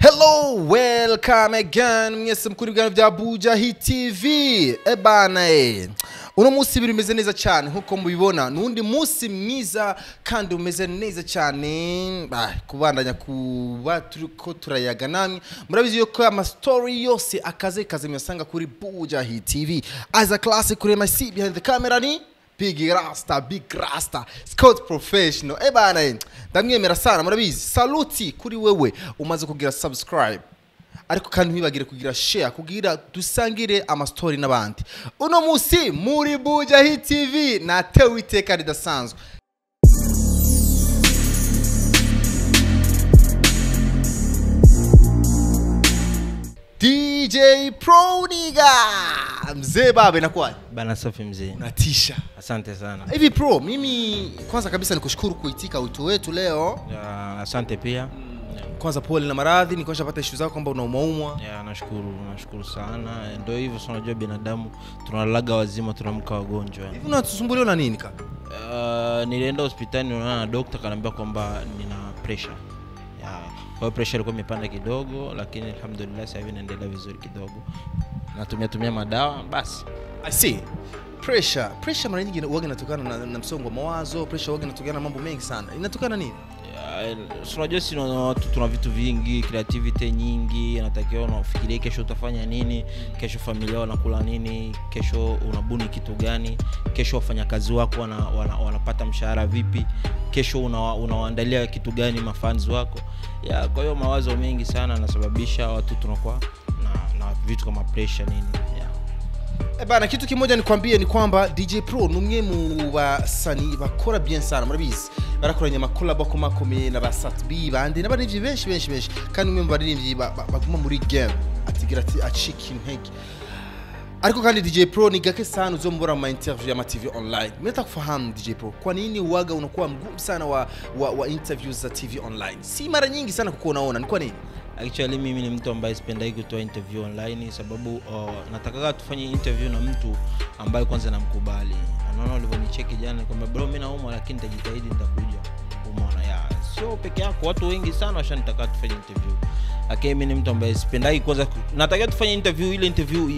Hello, welcome again. Mwese mkuri bwana vya Buja Hit TV. Ebana uno musi bimeze neza cyane nkuko mubibona. Nundi musi mwiza kandi umeze neza cyane. Kubandanya kuba turiko turayaga namwe. Murabizi yuko ama story yose akaze myasanga kuri Buja Hit TV. As a classic kuri my seat behind the camera ni Big Rasta, Scott Professional. Ebana ndamwemera sana murabizi. Saluti kuri wewe umaze kugira subscribe. Ariko kandi ntibagire kugira share kugira dusangire ama story n'abandi. Uno musi muri Buja Hit TV na tewe iteka ridasanzwe. DJ Pro Niga mzee babe nakwaje? Bana safi mzee. Unatisha. Asante sana. Hivi Pro, mimi kwanza kabisa nikushukuru kuitika wito wetu leo. Asante pia. Kwanza pole na maradhi, nilikuwa nishapata issue zako kwamba unaumwa. Nashukuru sana. Ndio hivyo unajua binadamu tunalaga wazima tunamka wagonjwa. Hivi unasumbuliwa na nini kaka? Nilienda hospitali na daktari akaniambia kwamba nina pressure. Kwa pressure ilikuwa imepanda kidogo lakini alhamdulillah sasa hivi naendelea vizuri kidogo. Natumia madawa basi. I see. Pressure mara nyingi huwa inatokana na msongo wa mawazo, pressure huwa inatokana na mambo mengi sana. Inatokana nini? Unajua sisi watu tuna vitu vingi, creativity nyingi, unatakiwa unafikiria kesho utafanya nini, kesho familia wanakula nini, kesho unabuni kitu gani, kesho wafanyakazi wako wanapata mshahara vipi, kesho unawaandalia kitu gani mafans wako. Kwa hiyo mawazo mengi sana yanasababisha watu tunakuwa na vitu kama pressure nini. Bana kitu kimoja nikwambie ni kwamba DJ Pro numwe mu basani bakora bien sana murabizi barakoranye amakola bako makomeye na basat B bandi n'abandi benshi kandi umwe mu baririmbyi baguma muri game atigira ati a chicken egg. Ariko kandi DJ Pro ni gake sana uzombora mu interview ya TV online. Mimi kufahamu DJ Pro kwa nini uaga unakuwa mgumu sana wa interviews za TV online? Si mara nyingi sana kukuonaona ni kwa nini? Actually mimi ni mtu ambaye sipendi kutoa interview online sababu nataka tufanye interview na mtu ambaye kwanza namkubali. Unaona ulivyonicheki jana kwamba bro mimi naumwa lakini nitajitahidi nitakuja. Umeona sio peke yako, watu wengi sana washanitaka tufanye interview. Lakini mimi ni mtu ambaye sipendi kwanza nataka tufanye interview, ile interview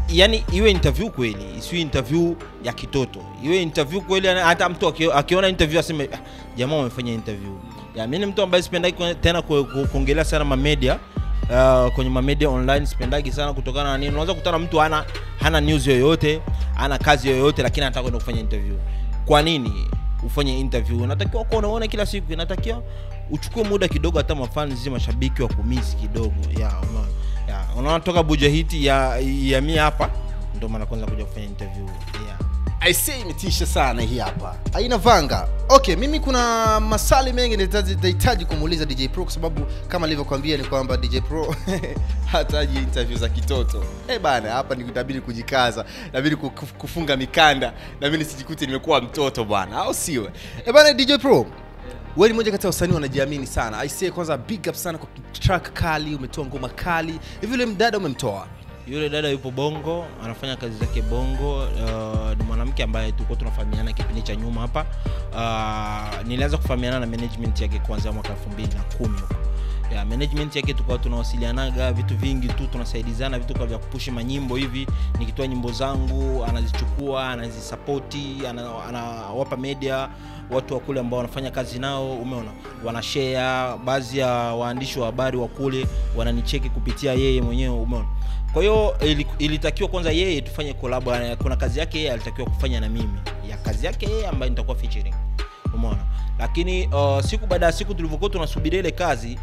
yani iwe interview kweli, isiwe interview ya kitoto. Iwe interview kweli hata mtu akiona interview aseme jamaa wamefanya interview. Mimi ni mtu ambaye sipendi tena kuongelea sana media kwenye media online, sipendi sana kutokana na nini. Unaweza kukutana mtu hana news yoyote, hana kazi yoyote lakini anataka kwenda kufanya interview. Kwa nini ufanye interview? Unatakiwa unaona kila siku, inatakiwa uchukue muda kidogo hata mafans mashabiki wa kumisi kidogo. Unatoka Buja Hit ya mimi hapa ndio maana kwanza kuja kufanya interview. I say imetisha sana hii hapa. Haina vanga. Okay, mimi kuna maswali mengi nitahitaji kumuuliza DJ Pro kwa sababu kama nilivyokuambia ni kwamba DJ Pro hataji interview za kitoto. Bana, hapa nitabidi kujikaza, inabidi kufunga mikanda na mimi nisijikute nimekuwa mtoto bwana. Au siwe? Bana DJ Pro, wewe ni mmoja kati ya wasanii wanajiamini sana. I say kwanza big up sana kwa track kali, umetoa ngoma kali. Hivi yule mdada umemtoa? Yule dada yupo Bongo, anafanya kazi zake Bongo. Ni mwanamke ambaye tulikuwa tunafahamiana kipindi cha nyuma hapa. Nilianza kufahamiana na management yake kuanzia mwaka 2010 huko. Management yake tulikuwa tunawasilianaga vitu vingi tu, tunasaidizana vitu kama vya kupushi manyimbo hivi. Nikitoa nyimbo zangu anazichukua, anazisupporti, anawapa media watu wa kule ambao wanafanya kazi nao, umeona, wanashare. Baadhi ya waandishi wa habari wa kule wananicheki kupitia yeye mwenyewe, umeona. Kwa hiyo ilitakiwa kwanza yeye tufanye collab. Kuna kazi yake yeye alitakiwa kufanya na mimi, ya kazi yake yeye ambayo nitakuwa featuring, umeona. Lakini siku baada ya siku tulivyokuwa tunasubiri ile kazi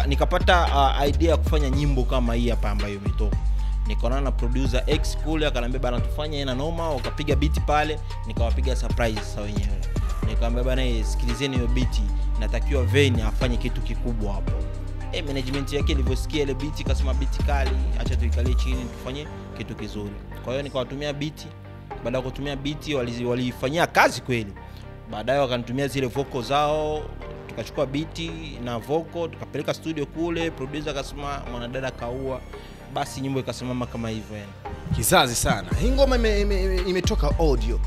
nikapata idea ya kufanya nyimbo kama hii hapa ambayo imetoka. Nikaona na producer X kule akaniambia bana tufanye ina noma, wakapiga beat pale, nikawapiga surprise sasa wenyewe. Nikamwambia bana sikilizeni hiyo beat, natakiwa Veni afanye kitu kikubwa hapo. Management yake ilivyosikia ile beat ikasema beat kali, acha tuikalie chini tufanye kitu kizuri. Kwa hiyo nikawatumia beat. Baada ya kutumia beat walifanyia kazi kweli. Baadaye wakanitumia zile vocal zao, tukachukua beat na vocal tukapeleka studio kule, producer akasema mwanadada kaua, basi nyimbo ikasimama kama hivyo Kizazi sana. Hii ngoma imetoka audio.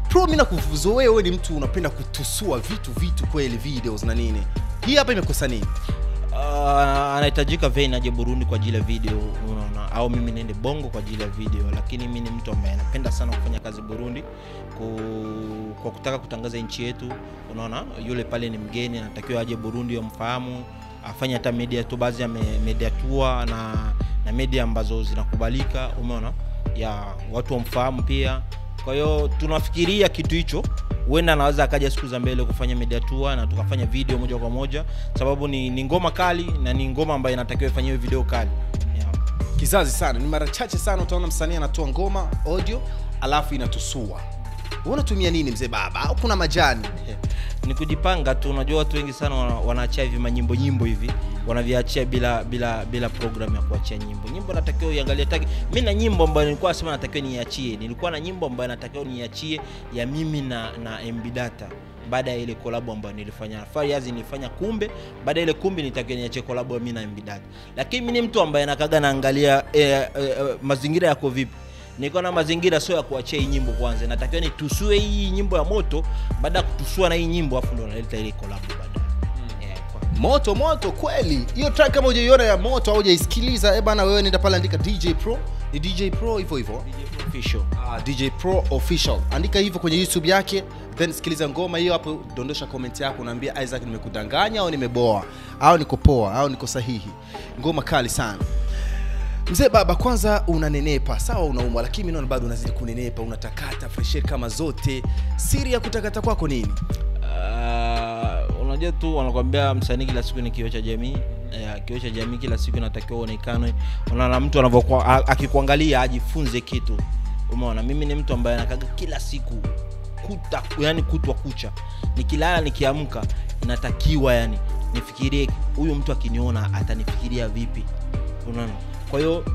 Pro mimi nakuvuzo wewe ni mtu unapenda kutusua vitu kweli videos na nini. Hii hapa imekosa nini? Anahitajika Vayne aje Burundi kwa ajili ya video, unaona, au mimi niende Bongo kwa ajili ya video, lakini mimi ni mtu ambaye napenda sana kufanya kazi Burundi kwa kutaka kutangaza nchi yetu, unaona. Yule pale ni mgeni, anatakiwa aje Burundi wamfahamu, afanye hata media tu, baadhi ya media tour na media ambazo zinakubalika, umeona, ya watu wamfahamu pia. Kwa hiyo tunafikiria kitu hicho, huenda anaweza akaja siku za mbele kufanya media tour na tukafanya video moja kwa moja, sababu ni ngoma kali na ni ngoma ambayo inatakiwa ifanywe video kali. Kizazi sana, ni mara chache sana utaona msanii anatoa ngoma audio alafu inatusua. Unatumia nini mzee baba? Au kuna majani? Ni kujipanga tu. Unajua watu wengi sana wanaachia hivi nyimbo hivi, wanaviachia bila program ya kuachia nyimbo. Nyimbo natakiwa uangalie tagi. Mimi na nyimbo ambayo nilikuwa nasema natakiwa niachie. Nilikuwa na nyimbo ambayo natakiwa niachie ya mimi na MB Data. Baada ya ile collab ambayo nilifanya Fariazi, nilifanya Kumbe. Baada ya ile Kumbe nitakiwa niachie collab mimi na MB Data. Lakini mimi ni mtu ambaye nakaga naangalia mazingira yako vipi. Niko na mazingira sio ya kuachia hii nyimbo kwanza. Natakiwa nitusue hii nyimbo ya moto, baada ya kutusua na hii nyimbo afu ndo naleta ile collab baadaye. Moto kweli. Hiyo track kama hujaiona ya moto au hujaisikiliza, bana wewe nenda pale andika DJ Pro. Ni DJ Pro hivyo. DJ Pro Official. DJ Pro Official. Andika hivyo kwenye YouTube yake, then sikiliza ngoma hiyo hapo, dondosha comment yako, unaambia Isaac nimekudanganya au nimeboa au niko poa au niko sahihi. Ngoma kali sana. Mzee baba, kwanza unanenepa, sawa unaumwa, lakini mimi naona bado unazidi kunenepa, unatakata fresh air kama zote. Siri ya kutakata kwako nini? Unajua tu wanakuambia msanii kila siku ni kioo cha jamii. Kioo cha jamii kila siku inatakiwa uonekane. Unaona mtu anavyokuwa akikuangalia ajifunze kitu. Umeona mimi ni mtu ambaye nakaga kila siku kutwa kucha. Nikilala nikiamka inatakiwa nifikirie huyu mtu akiniona atanifikiria vipi. Unaona? Kwa hiyo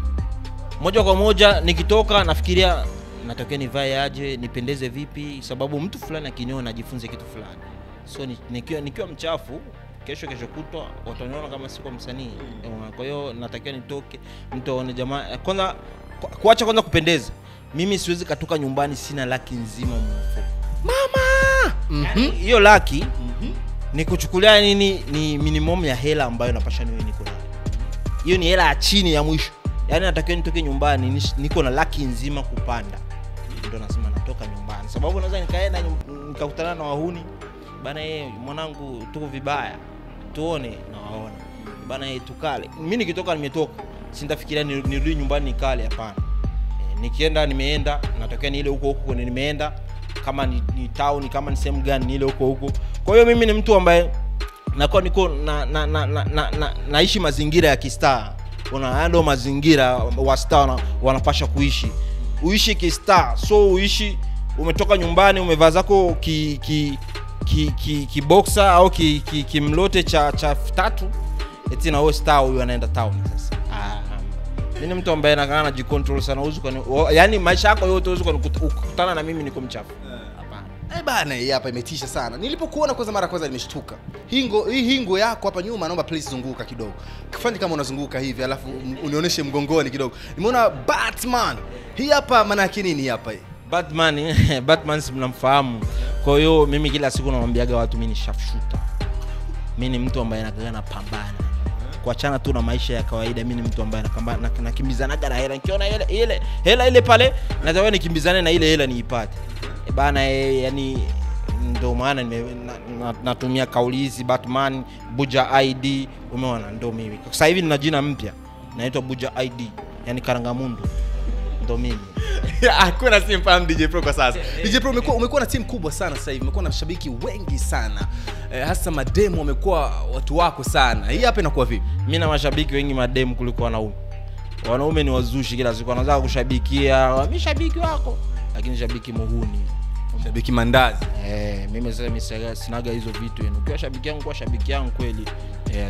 moja kwa moja nikitoka nafikiria natakiwa nivae aje, nipendeze vipi, sababu mtu fulani akiniona ajifunze kitu fulani. So nikiwa mchafu kesho kutwa wataniona kama siko msanii. Kwa hiyo natakiwa nitoke mtu aone jamaa kwanza, kuacha kwanza kupendeza. Mimi siwezi katoka nyumbani sina laki nzima mfuko. Mama! Hiyo laki ni kuchukulia ni minimum ya hela ambayo napasha niwe niko nayo. Hiyo ni hela ya chini ya mwisho. Natakiwa nitoke nyumbani niko na laki nzima kupanda. Ndio nasema natoka nyumbani. Sababu naweza nikaenda nikakutana na wahuni. Bana mwanangu tuko vibaya. Tuone na waona. Bana tukale. Mimi nikitoka nimetoka. Sintafikiria nirudi nyumbani nikale, hapana. Nikienda nimeenda, natakiwa ni ile huko nimeenda. Kama ni town, kama ni sehemu gani ni ile huko. Kwa hiyo mimi ni mtu ambaye nakuwa niko naishi mazingira ya kistar. Ndo mazingira wa star wanapasha kuishi. Uishi kistar, so uishi umetoka nyumbani umevaa zako kiboxer au kimlote cha 3 eti na wewe star huyu anaenda town sasa. Mimi ni mtu ambaye nakaa najicontrol sana, yaani maisha yako yote uweze kukutana na mimi niko mchafu. Bana hii hapa imetisha sana. Nilipokuona mara kwanza nimeshtuka. Hii hingo yako hapa nyuma, naomba please zunguka kidogo. Kifanye kama unazunguka hivi alafu unionyeshe mgongoni kidogo. Nimeona Batman. Hii hapa maana yake nini hapa hii? Batman si mnamfahamu. Kwa hiyo mimi kila siku nawaambiaga watu mimi ni sharpshooter. Mimi ni mtu ambaye anakagana pambana. Kuachana tu na maisha ya kawaida, mimi ni mtu ambaye nakimbizana na hela. Nikiona hela ile pale, nataka nikimbizane na ile hela niipate. Bana ndo maana natumia kauli hizi Batman, Buja ID, umeona ndo mimi. Sasa hivi nina jina mpya. Naitwa Buja ID, Karangamundu. Ndo mimi. Hakuna simfahamu DJ Pro kwa sasa. DJ Pro umekuwa na timu kubwa sana sasa hivi. Umekuwa na mashabiki wengi sana. Hasa mademu wamekuwa watu wako sana. Hii hapa inakuwa vipi? Mimi na mashabiki wengi mademu kuliko wanaume. Wanaume ni wazushi, kila siku wanaanza kushabikia, mimi shabiki wako, lakini shabiki muhuni. Shabiki mandazi. Mimi sasa sinaga hizo vitu yenu. Ukiwa shabiki yangu kwa shabiki yangu kweli,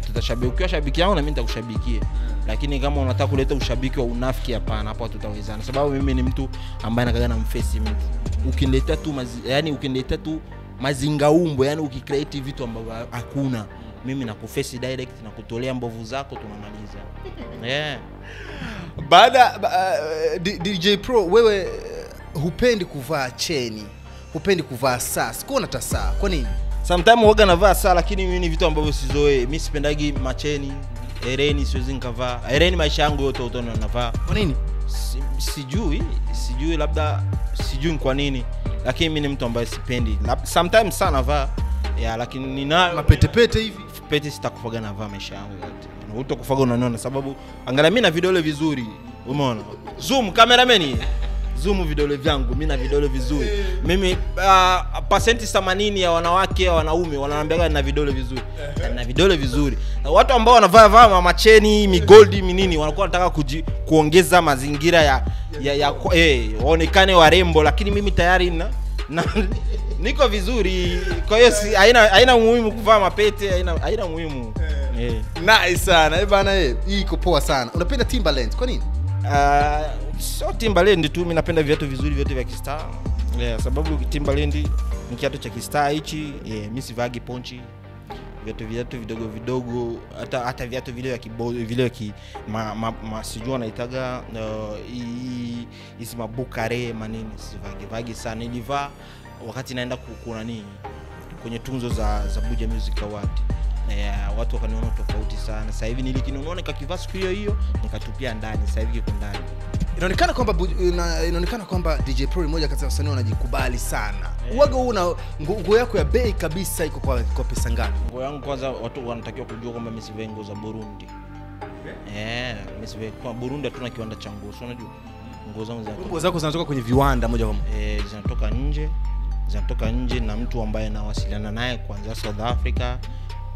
tutashabiki. Ukiwa shabiki yangu na mimi nitakushabikia. Lakini kama unataka kuleta ushabiki wa unafiki, hapana, hapo tutawezana. Sababu mimi ni mtu ambaye nakaga na mfesi mtu. Ukiniletea tu mazingaumbo, ukicreate vitu ambavyo hakuna, mimi nakuface direct na kutolea mbovu zako, tunamaliza. Baada DJ Pro, wewe hupendi kuvaa cheni, hupendi kuvaa saa. Sikuona tasaa. Kwa nini? sometimes huaga navaa saa, lakini mimi ni vitu ambavyo sizoe. Mimi sipendagi macheni, hereni siwezi nikavaa. Hereni maisha yangu yote utaona navaa. Kwa nini? Sijui labda sijui kwa nini, lakini mimi ni mtu ambaye sipendi. Sometimes sana navaa lakini nina mapete hivi. Pete sitakufaga navaa maisha yangu yote. Utakufaga unaniona sababu angalia mimi na vidole vizuri. Umeona? Zoom cameraman. Zoom vidole vyangu, mimi na vidole vizuri. Mimi percent 80 ya wanawake au wanaume wananiambia na vidole vizuri. Na vidole vizuri. Na watu ambao wanavaa macheni, migoldi, nini wanakuwa wanataka kuongeza mazingira waonekane warembo, lakini mimi tayari na niko vizuri. Kwa hiyo haina muhimu kuvaa mapete, haina muhimu. Nice sana. Bana hii iko poa sana. Unapenda Timberland kwa nini? Sio Timberland tu, mimi napenda viatu vizuri vyote vya kistar. Sababu Timberland ni kiatu cha kistar hichi. Mimi sivagi ponchi. Viatu vidogo hata viatu vile sijui naitaga hizi mabukare manini sivagi sana. Nilivaa wakati naenda kwenye tunzo za Buja Music Award. Watu wakaniona tofauti sana. Sasa hivi nilikinunua nikakivaa siku hiyo nikatupia ndani. Sasa hivi kiko ndani. Inaonekana kwamba DJ Pro ni mmoja kati ya wasanii wanajikubali sana. Uwaga una nguo yako ya bei kabisa iko kwa pesa ngapi? Nguo yangu kwanza watu wanatakiwa kujua kwamba mimi sivai nguo za Burundi. Mimi sivai kwa Burundi, hatuna kiwanda cha nguo. Unajua? Nguo zako zinatoka kwenye viwanda moja kwa moja. Zinatoka nje na mtu ambaye nawasiliana naye kuanzia South Africa.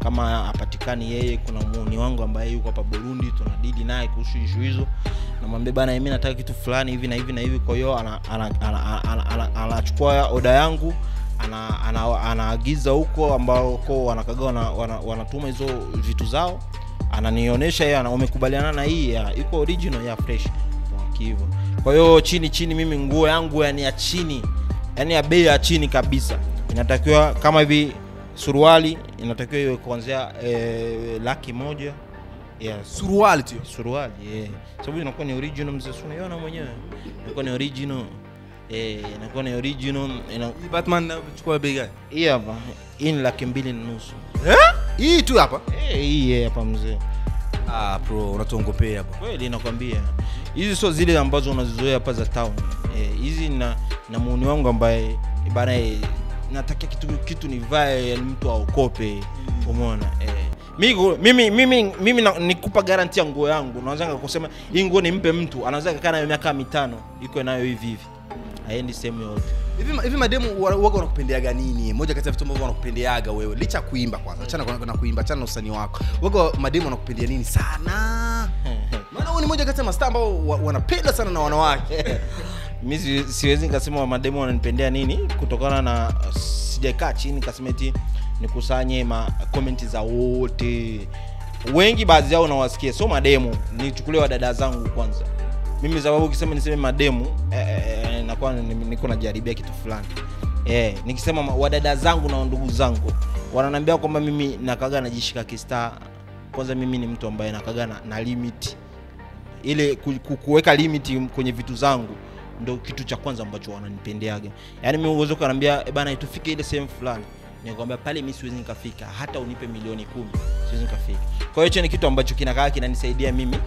Kama apatikani yeye, kuna muuni wangu ambaye yuko hapa Burundi, tunadili naye kuhusu issue hizo. Namwambia bana mimi nataka kitu fulani hivi na hivi na hivi, kwa hiyo anachukua order yangu, anaagiza huko ambao wanakaga wanatuma hizo vitu zao, ananionyesha yeye wamekubaliana na hii iko original ya fresh hivyo. Kwa hiyo chini mimi nguo yangu ya chini, ya bei ya chini kabisa, inatakiwa kama hivi suruali inatakiwa iwe kuanzia 100,000. Suruali tu. Suruali sababu inakuwa ni original mzee, unaiona mwenyewe. Inakuwa ni original. Inakuwa ni original. Batman nachukua bei gani? Hii hapa. Hii ni 250,000. Hii tu hapa? Hii hapa mzee. Bro, unatuongopea hapa. Kweli nakwambia. Hizi sio zile ambazo unazizoea hapa za town. Hizi na muuni wangu ambaye bana nataka kitu nivae mtu aokope. Umeona? Mimi nikupa guarantee ya nguo yangu. Unaweza kusema hii nguo nimpe mtu, anaweza kukaa nayo miaka 5, iko nayo hivi. Haendi same yote. Hivi mademu waga wanakupendeaga nini? Moja kati ya vitu ambavyo wanakupendeaga wewe, licha kuimba kwanza. Achana na kuimba, achana na usanii wako. Waga mademu wanakupendia nini sana? Maana wewe ni moja kati ya mastaa ambao wanapenda sana na wanawake. Mimi siwezi nikasema mademu wananipendea nini kutokana na sijakaa chini nikasema eti nikusanye comment za wote. Wengi baadhi yao nawasikia. So mademu nichukulie dada zangu kwanza. Mimi sababu ukisema niseme mademu nakuwa niko najaribia kitu fulani. Nikisema wadada zangu na ndugu zangu wananiambia kwamba mimi nakaga najishika kistar. Kwanza mimi ni mtu ambaye nakaga na limit. Ile kuweka limit kwenye vitu zangu ndio kitu cha kwanza ambacho wananipendeaga. Yaani mimi uwezo kuniambia bana tufike ile sehemu fulani, nikwambia pale mimi siwezi nikafika, hata unipe milioni 10 siwezi nikafika. Kwa hiyo hicho ni kitu ambacho kinanisaidia mimi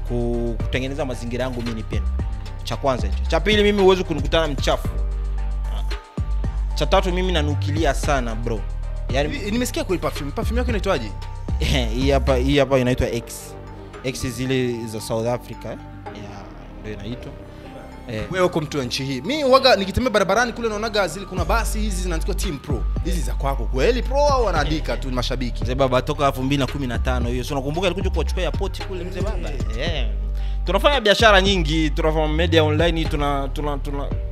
kutengeneza mazingira yangu mimi nipende. Cha kwanza hicho. Cha pili mimi uwezo kunikutana mchafu. Cha tatu mimi nanukilia sana bro. Yaani nimesikia kwa perfume yako inaitwaje? Hii hapa inaitwa X zile za South Africa. Ndio inaitwa. Wewe uko mtu wa nchi hii. Mimi waga nikitembea barabarani kule naonaga zile kuna basi hizi zinaandikwa Team Pro. Hizi za kwako kweli Pro au wanaandika tu mashabiki? Mzee baba toka 2015 hiyo. So nakumbuka alikuja kuchukua airport kule mzee baba. Tunafanya biashara nyingi, tunafanya media online, tuna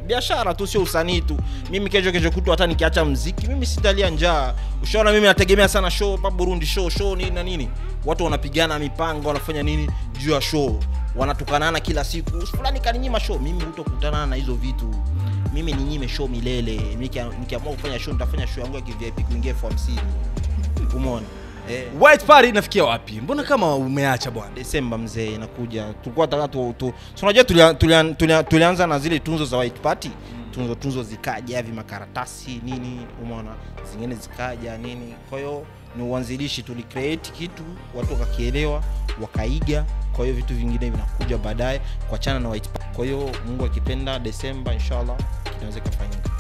biashara tu, sio usanii tu. Mimi kesho kutu hata nikiacha muziki, mimi sitalia njaa. Ushaona mimi nategemea sana show hapa Burundi, show nini na nini. Watu wanapigana mipango, wanafanya nini juu ya show. Wanatukanana kila siku. Fulani kaninyima show, mimi hutokutana na hizo vitu. Mimi ninyime show milele. Nikiamua kufanya show nitafanya show yangu ya VIP kuingia 50. Umeona? White Party inafikia wapi? Mbona kama umeacha bwana? Desemba mzee inakuja. Tulikuwa tunataka unajua tulianza na zile tunzo za White Party. tunzo zikaja hivi makaratasi nini, umeona, zingine zikaja nini. Kwa hiyo ni uanzilishi, tuli create kitu, watu wakakielewa, wakaiga. Kwa hiyo vitu vingine vinakuja baadaye kwa chana na White Pack. Kwa hiyo Mungu akipenda Desemba inshallah kinaweza kufanyika.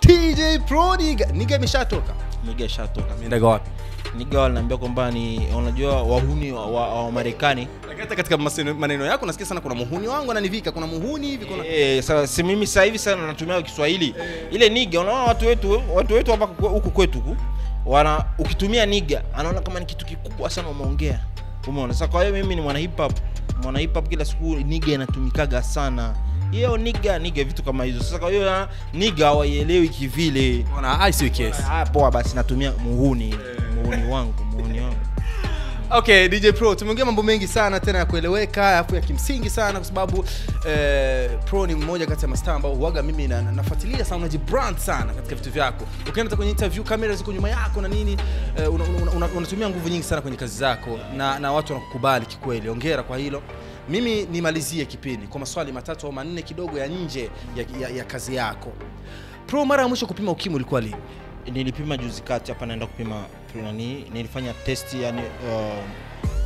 DJ Pro niga imeshatoka. Niga ishatoka. Niga wapi? Niga waliniambia kwamba ni unajua wahuni wa Marekani. Lakini hata katika maneno yako nasikia sana kuna muhuni wangu ananivika, kuna muhuni hivi, kuna sasa si mimi sasa hivi sana natumia Kiswahili. Ile niga unaona watu wetu hapa huku kwetu ukitumia niga anaona kama ni kitu kikubwa sana umeongea. Umeona? Sasa kwa hiyo mimi ni mwana hip hop kila siku niga inatumikaga sana. Hiyo niga vitu kama hizo. Sasa kwa hiyo niga hawaielewi kivile. Unaona I see case. Poa basi natumia muhuni wangu. Okay, DJ Pro, tumeongea mambo mengi sana tena ya kueleweka, alafu ya kimsingi sana kwa sababu Pro ni mmoja kati ya mastaa ambao huaga mimi nafuatilia sana, unajibrand sana katika vitu vyako. Ukienda kwenye interview kamera ziko nyuma yako na nini, unatumia nguvu nyingi sana kwenye kazi zako na watu wanakukubali kikweli. Hongera kwa hilo. Mimi nimalizie kipindi kwa maswali 3 au 4 kidogo ya nje ya kazi yako. Pro, mara ya mwisho kupima ukimwi ilikuwa lini? Nilipima juzi kati hapa, naenda kupima nilifanya test yani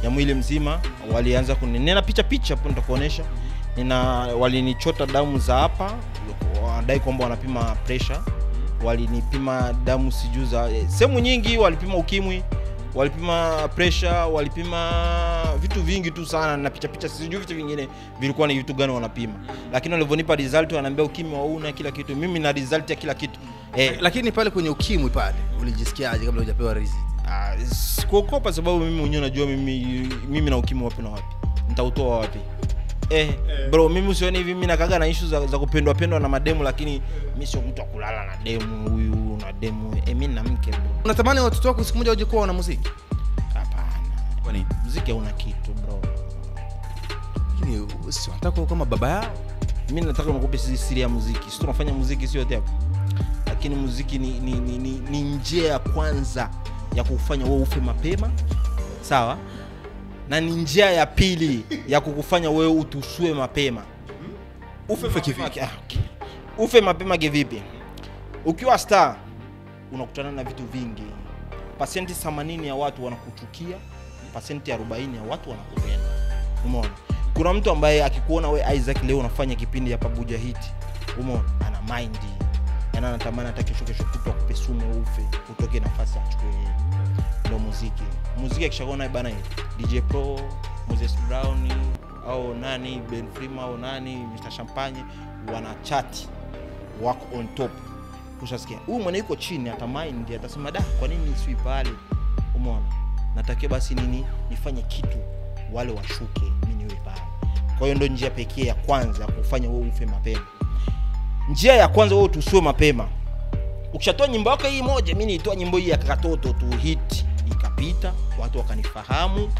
ya mwili mzima. Walianza kunena picha hapo nitakuonesha. Walinichota damu za hapa, wanadai kwamba wanapima pressure. Walinipima damu sijuza sehemu nyingi, walipima ukimwi, walipima pressure, walipima vitu vingi tu sana na picha sijui vitu vingine vilikuwa ni vitu gani wanapima. Lakini walivyonipa result wananiambia ukimwi hauna kila kitu. Mimi na result ya kila kitu. Lakini pale kwenye ukimwi pale ulijisikiaje kabla hujapewa result? Sikuogopa sababu mimi mwenyewe najua mimi na ukimwi wapi na wapi. Nitautoa wapi? Bro, mimi usione hivi mimi nakaga na issue za kupendwa na mademu, lakini mimi sio mtu wa kulala na demu huyu na demu. Mimi na mke bro. Unatamani watoto wako siku moja waje kuwa wana muziki? Hapana. Kwa nini? Muziki hauna kitu bro. Lakini sio nataka kama baba yao. Mimi nataka nikupe siri ya muziki. Sisi tunafanya muziki sio hapo. Lakini muziki ni njia ya kwanza ya kufanya wewe ufe mapema. Sawa? Na ni njia ya pili ya kukufanya wewe utusue mapema. Ufe kivipi? Ufe mapema kivipi? Ukiwa star unakutana na vitu vingi. Pasenti 80 ya watu wanakuchukia, pasenti 40 ya watu wanakupenda. Umeona? Kuna mtu ambaye akikuona wewe Isaac leo unafanya kipindi ya Pabuja Hit, umeona? Ana mind. Yana anatamani hata kesho kutwa kupe sumu ufe, utoke nafasi achukue. Ndio muziki akishaona bana DJ Pro, Moses Brown au nani Ben Frima au nani Mr Champagne wana chat work on top. Ushasikia huyu mwana yuko chini hata mind atasema kwa nini nisiwi pale? Umeona? Natakia basi nifanye kitu wale washuke mimi niwe pale. Kwa hiyo ndio njia pekee ya kwanza ya kufanya wewe ufe mapema. Njia ya kwanza wewe tusue mapema. Ukishatoa nyimbo yako hii moja, mimi nitoa nyimbo hii ya Katoto tu hit ikapita, watu wakanifahamu,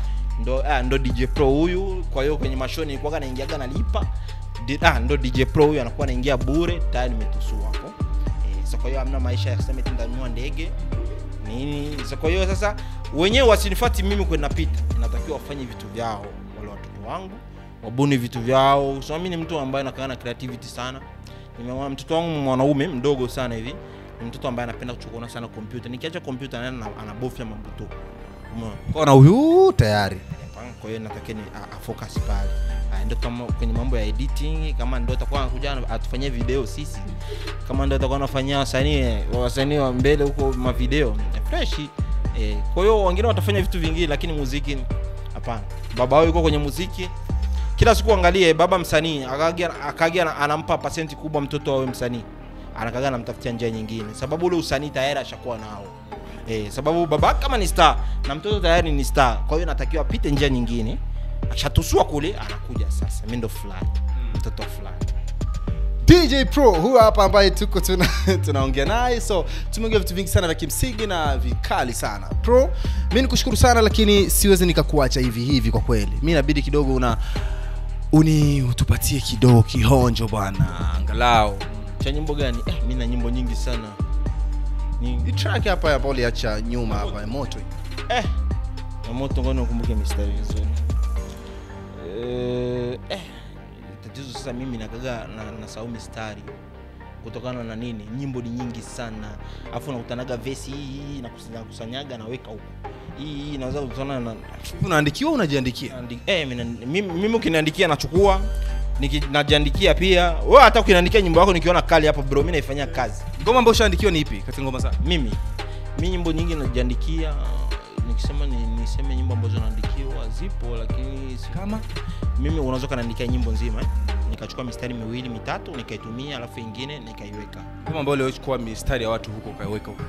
ndo DJ Pro huyu. Kwa hiyo kwenye mashow nilikuwa naingiaga nalipa. Ndo DJ Pro huyu anakuwa anaingia bure, tayari nimetusua hapo. Sasa kwa hiyo hamna maisha ya kusema nitanunua ndege nini. Sasa kwa hiyo sasa wenyewe wasinifuati mimi kwenda pita. Inatakiwa wafanye vitu vyao wale watoto wangu, wabuni vitu vyao. So mimi ni mtu ambaye anakaa na creativity sana. Nimeona mtoto wangu mwanaume mdogo sana hivi, ni mtoto ambaye anapenda kuchukua sana computer. Nikiacha computer anabofya mambo tu. Umeona? Kwa na huyu tayari. Kwa hiyo natakiwa focus pale. Ndio kama kwenye mambo ya editing, kama ndio atakuwa anakuja atufanyie video sisi. Kama ndio atakuwa anafanyia wasanii wa mbele huko ma video fresh. Kwa hiyo wengine watafanya vitu vingine, lakini muziki hapana. Baba wao yuko kwenye muziki. Kila siku angalie baba msanii akagia anampa pasenti kubwa mtoto awe msanii. Anakaga anamtafutia njia nyingine. Sababu ule usanii tayari ashakuwa nao. Sababu baba kama ni star na mtoto tayari ni star. Kwa hiyo natakiwa apite njia nyingine. Akishatusua kule anakuja sasa. Mimi ndo fulani. Mtoto fulani. DJ Pro huyu hapa ambaye tuko tunaongea naye. So tumeongea vitu vingi sana vya kimsingi na vikali sana. Pro, mimi nikushukuru sana, lakini siwezi nikakuacha hivi kwa kweli. Mimi inabidi kidogo utupatie kidogo kihonjo bwana, angalau. Cha nyimbo gani? Mimi na nyimbo nyingi sana. Ni track hapa uliacha nyuma hapa ya moto. Ya moto ngono ukumbuke mistari vizuri. tatizo sasa mimi nakaga na saumu mistari kutokana na nini, nyimbo ni nyingi sana, afu nakutanaga verse hii na kusanyaga naweka huko, hii naweza kutana na unaandikiwa unajiandikia. Mimi ukiniandikia nachukua najiandikia pia. Wewe hata ukiniandikia nyimbo yako nikiona kali hapo bro, mimi naifanyia kazi. Ngoma ambayo ushaandikiwa ni ipi katika ngoma zako? Mimi nyimbo nyingi najiandikia. Nikisema niseme nyimbo ambazo naandikiwa zipo, lakini kama mimi unaweza kanaandikia nyimbo nzima nikachukua mistari 2 3 nikaitumia, alafu nyingine nikaiweka. Ngoma ambayo leo chukua mistari ya watu huko kaiweka huko.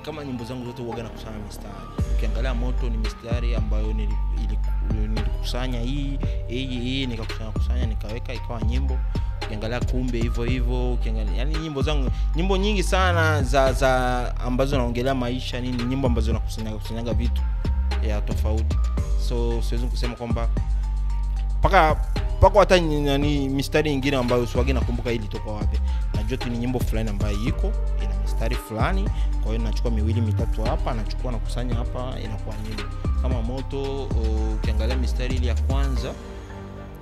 Kama nyimbo zangu zote huaga nakusanya mistari. Ukiangalia Moto ni mistari ambayo nilikusanya hii nikakusanya nikaweka ikawa nyimbo. Ukiangalia Kumbe hivyo ukiangalia, yani nyimbo zangu nyimbo nyingi sana za ambazo naongelea maisha nini, nyimbo ambazo nakusanyaga vitu ya tofauti. So siwezi kusema kwamba paka hata ni mistari nyingine ambayo usiwage nakumbuka ili toka wapi. Najua tu ni nyimbo fulani ambayo iko ina mistari fulani, kwa hiyo nachukua 2 3 hapa nachukua na kusanya hapa inakuwa nyimbo. Kama Moto ukiangalia mistari ile ya kwanza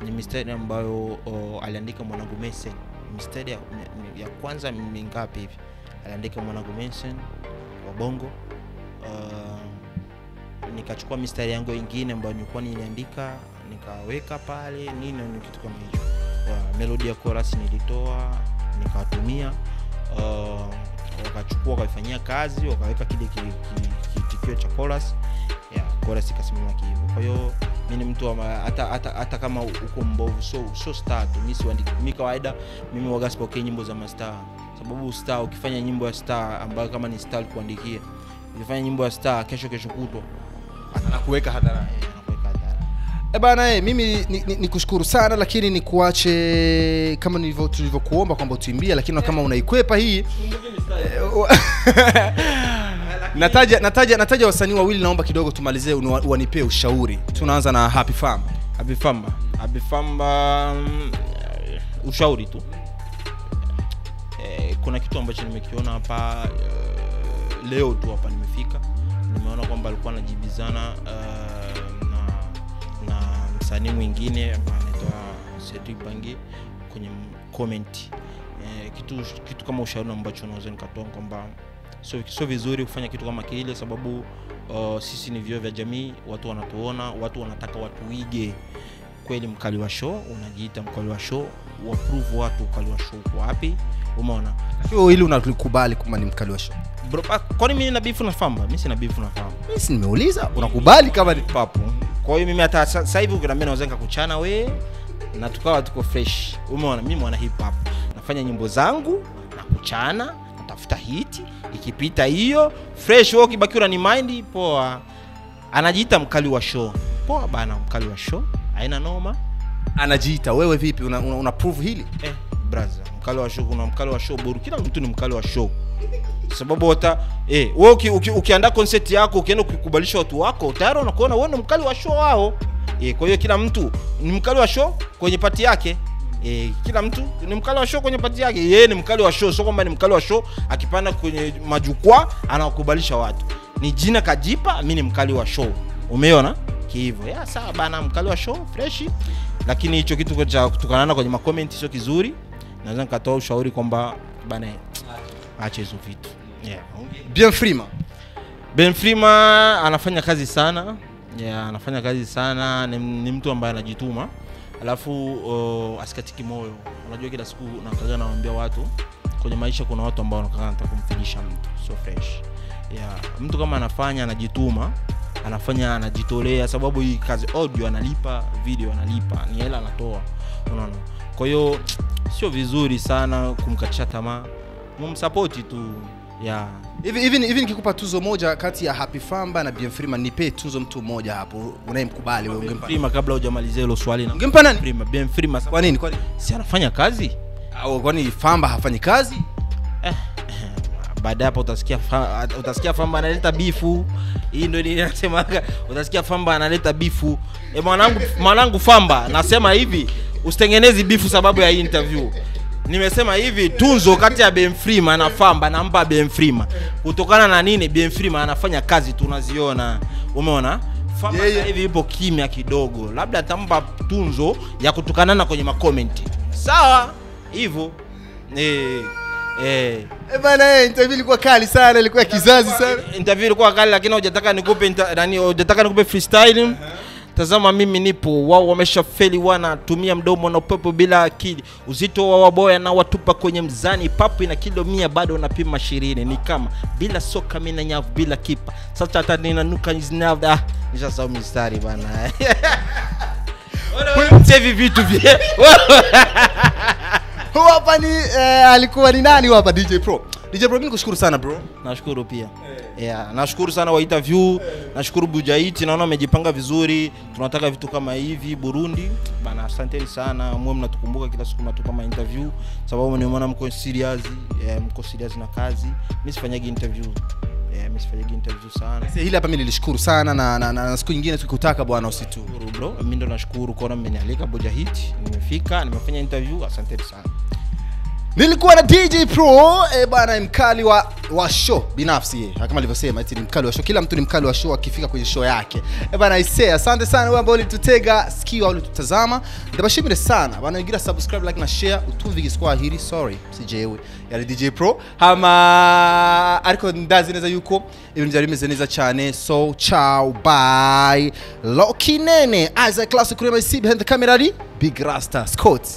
ni mistari ambayo aliandika Mwanangu Mesen. Mistari ya kwanza mingapi hivi aliandika Mwanangu Mesen wa Bongo. Nikachukua mistari yangu nyingine ambayo nilikuwa niliandika nikaweka pale nini na kitu kama hicho. Melody ya chorus nilitoa nikawatumia, wakachukua wakafanyia kazi wakaweka kile kitikio cha chorus ya chorus ikasimama hivyo. Kwa hiyo mimi ni mtu hata kama uko mbovu so star tu, mimi kawaida mimi waga sipokee nyimbo za mastar, sababu star ukifanya nyimbo ya star ambayo kama ni star kuandikia, ukifanya nyimbo ya star kesho kutwa anakuweka hadharani. Bana mimi nikushukuru sana, lakini nikuache kama tulivyokuomba kwamba utuimbie, lakini kama unaikwepa hii nataja wasanii wawili, naomba kidogo tumalizie wanipee ushauri. Tunaanza na Happy Famba. Ushauri tu. Kuna kitu ambacho nimekiona hapa leo tu hapa nimefika. Nimeona kwamba alikuwa anajibizana na msanii mwingine anaitwa Cedric Bangi kwenye comment. Kitu kama ushauri ambacho naweza nikatoa kwamba sio vizuri kufanya kitu kama kile, sababu sisi ni vioo vya jamii, watu wanatuona, watu wanataka watuige. Kweli mkali wa show, unajiita mkali wa show, waprove watu mkali wa show uko wapi? Umeona? Hiyo ili unakubali kama ni mkali wa show. Bro, kwani mimi na beef na Famba? Mimi sina beef na Famba. Mimi si nimeuliza, unakubali kama ni papo? Kwa hiyo mimi hata sasa hivi ukiniambia naweza nikakuchana we na tukawa tuko fresh. Umeona? Mimi mwana hip hop. Nafanya nyimbo zangu na kuchana, natafuta hit, ikipita hiyo fresh, wewe ukibaki una ni mind poa. Anajiita mkali wa show. Poa bana, mkali wa show. Haina noma. Anajiita, wewe vipi una prove hili? Brother, mkali wa show, kuna mkali wa show bora. Kila mtu ni mkali wa show. Sababu hata wewe ukiandaa concert yako ukienda kukubalisha watu wako, tayari unakuona wewe ni mkali wa show wao. Kwa hiyo kila mtu ni mkali wa show kwenye party yake. Kila mtu ni mkali wa show kwenye party yake. Yeye ni mkali wa show, sio kwamba ni mkali wa show akipanda kwenye majukwaa anakubalisha watu. Ni jina kajipa, mimi ni mkali wa show. Umeona? Hivyo. Sawa bana, mkali wa show fresh. Lakini hicho kitu cha kutukanana kwenye comment sio kizuri. Naweza nikatoa ushauri kwamba bana acha hizo vitu. Ben Frima anafanya kazi sana. Anafanya kazi sana, ni mtu ambaye anajituma. Alafu asikatiki moyo. Unajua kila siku nawaambia watu kwenye maisha kuna watu ambao wanataka kumfilisha mtu. So fresh. Mtu kama anafanya anajituma, anafanya anajitolea, sababu hii kazi audio analipa, video analipa, ni hela anatoa. Unaona? Kwa hiyo sio vizuri sana kumkatisha tamaa. Mumsupport tu. Hivi nikikupa tuzo moja kati ya Happy Famba na Ben Frima, nipe tuzo mtu mmoja hapo unayemkubali wewe, ungempa? Frima, kabla hujamalizia hilo swali, ungempa nani? Frima, Ben Frima. Kwa nini? Si anafanya kazi? Au kwani Famba hafanyi kazi? Baada hapo utasikia Famba analeta bifu. Hii ndio ninasema, utasikia Famba analeta bifu. Mwanangu Famba, nasema hivi, usitengenezi bifu sababu ya hii interview. Nimesema hivi, tunzo kati ya Ben Frima na Famba nampa Ben Frima. Kutokana na nini? Ben Frima anafanya kazi tunaziona. Umeona? Fama sasa hivi ipo kimya kidogo, labda atampa tunzo ya kutukanana kwenye makomenti. Sawa hivyo. Bana, interview ilikuwa kali sana, ilikuwa kizazi sana. Interview ilikuwa kali, lakini hujataka nikupe freestyle. Tazama mimi nipo, wao wameshafeli, wanatumia mdomo na upepo bila akili. Uzito wa waboya na watupa kwenye mzani, papu ina kilo 100 bado unapima 20. Ni kama bila soka mimi na nyavu bila kipa. Sasa hata ninanuka nyavu. Nishasahau mistari bana. Save vitu vile. Hapa ni alikuwa ni nani hapa? DJ Pro. DJ Pro, mimi nikushukuru sana bro. Nashukuru pia. Nashukuru sana wa interview. Nashukuru Bujahiti, naona amejipanga vizuri. Tunataka vitu kama hivi Burundi. Bana, asanteni sana. Mwe mnatukumbuka kila siku mnatupa ma interview sababu nimeona mko serious, na kazi. Mimi sifanyagi interview. Mimi sifanyagi interview sana. Sasa hili hapa mimi nilishukuru sana na siku nyingine tukikutaka bwana usitu. Bro, mimi ndo nashukuru kwa mmenialika Bujahiti. Nimefika, nimefanya interview. Asanteni sana. Nilikuwa na DJ Pro bana, mkali wa show binafsi kama alivyosema, eti ni mkali wa show. Kila mtu ni mkali wa show akifika kwenye show yake bana. Asante sana wewe ambao ulitutega sikio au ulitutazama. Ndabashimire sana bana, ingira subscribe, like na share. Utumvige Swahili, sorry sijewe yali DJ Pro hama ariko ndazi neza yuko ibintu byari bimeze neza cyane. So ciao, bye. Loki Nene Isaac Classic kuri my behind the camera, Big Rasta Scott.